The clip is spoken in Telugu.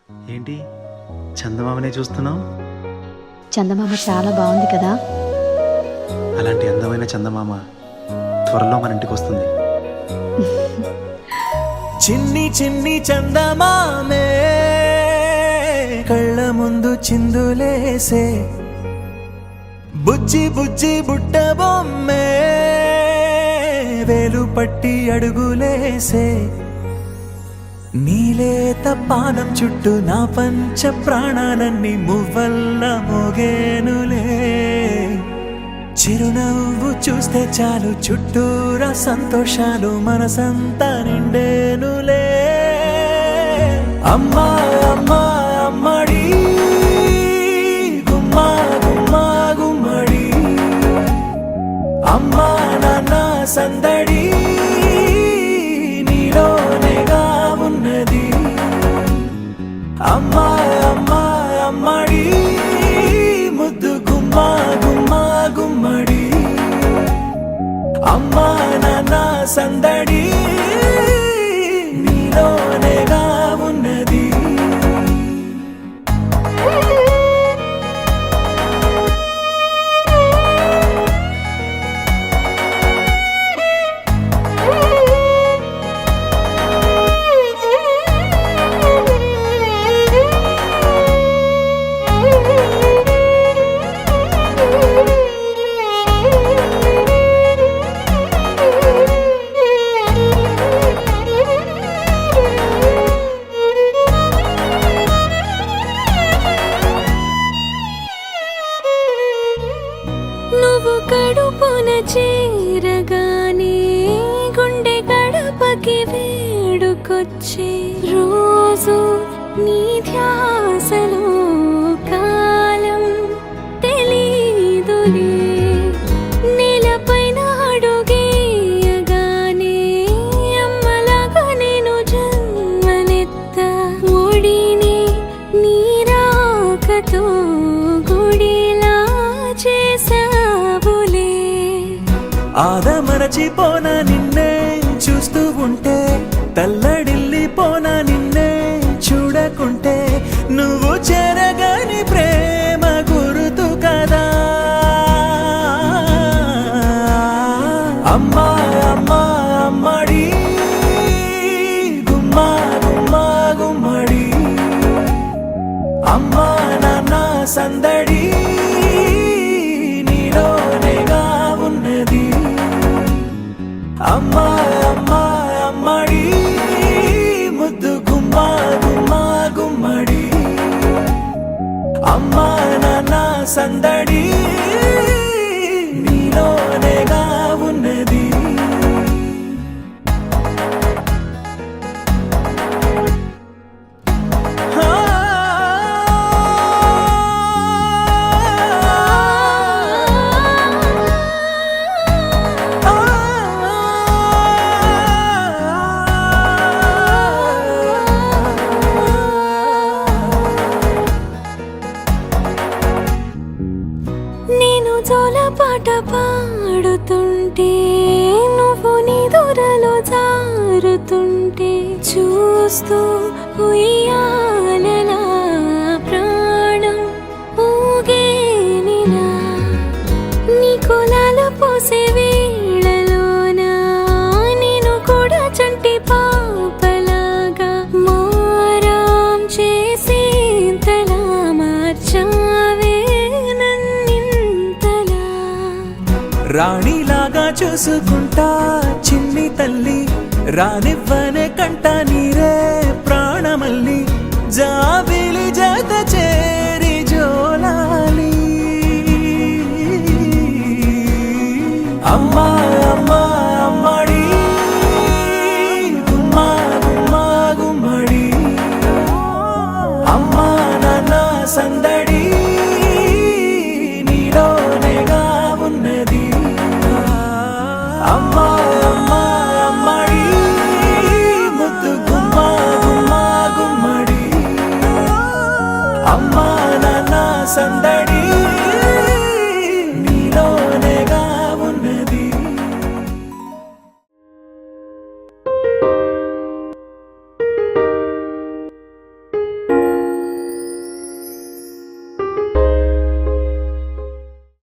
ఏంటి చందమామనే చూస్తున్నావు? చందమామ చాలా బాగుంది కదా. అలాంటి అందమైన చందమామ త్వరలో మన ఇంటికి వస్తుంది. చిన్ని చిన్ని చందమామే కళ్ళ ముందు చిందులేసే, బుజ్జి బుజ్జి బుట్ట బొమ్మే వేలు పట్టి అడుగులేసే, నీలేత పానం చుట్టూ నా పంచ ప్రాణాలన్నీ మువ్వల్ల మోగేనులే, చిరునవ్వు చూస్తే చాలు చుట్టూరా సంతోషాలు మనసంతా నిండేనులే. అమ్మా అమ్మా అమ్మడి గుమ్మా గుమ్మా గుమ్మడి, అమ్మా నాన్న సందడి నీలోనేగా ఉన్నది. అమ్మా అమ్మా అమ్మడి ముద్దు గుమ్మా గుమ్మా గుమ్మడి, అమ్మా నాన్న సందడి నీలోనేగా ఉన్నది. నువ్వు కడుపున చేరగానే గుండె గడపకి వేడుకొచ్చే, రోజు నీ ధ్యాసలో కాలం తెలీదులే. నేలపైన అడుగేయగానే అమ్మలాగా నేను జన్మనెత్త, ఒడిని నీ రాకతో గుడిలా చేసావులే. ఆదమరచిపోన నిన్నే చూస్తూ ఉంటే, తల్లడిల్లిపోన నిన్నే చూడకుంటే, నువ్వు చెరగని ప్రేమ గుర్తు కదా. అమ్మా అమ్మా అమ్మడి గుమ్మా గుమ్మా గుమ్మడి, అమ్మా నాన్న సందడి నీలోనేగా ఉన్నది. అమ్మా అమ్మా అమ్మడి ముద్దు గుమ్మా గుమ్మా గుమ్మడి, అమ్మా నాన్న సందడి నీలోనేగా ఉన్నది. నేను జోలపాట పాడుతుంటే, నువ్వు నిదురలో జారుతుంటే, చూస్తూ ఉయ్యాలలా ప్రాణం ఊగేనిలా. నీ కులాల పోసే వేళలోన నేను కూడా చంటి పాపలాగా మారాం చేసేంతలా మార్చావే నన్నింతలా. రాణిలాగా చూసుకుంటా చిన్ని తల్లి, రానివ్వనే కంట నీరే ప్రాణమల్లి, జాబిలి జత చేరి జోలాలి. అమ్మా అమ్మా అమ్మడి గుమ్మా గుమ్మా గుమ్మడి, అమ్మా నాన్న సందడి నీలోనేగా ఉన్నది. అమ్మా అమ్మా అమ్మడి ముద్దు గుమ్మా గుమ్మా గుమ్మడి, అమ్మా నాన్న సందడి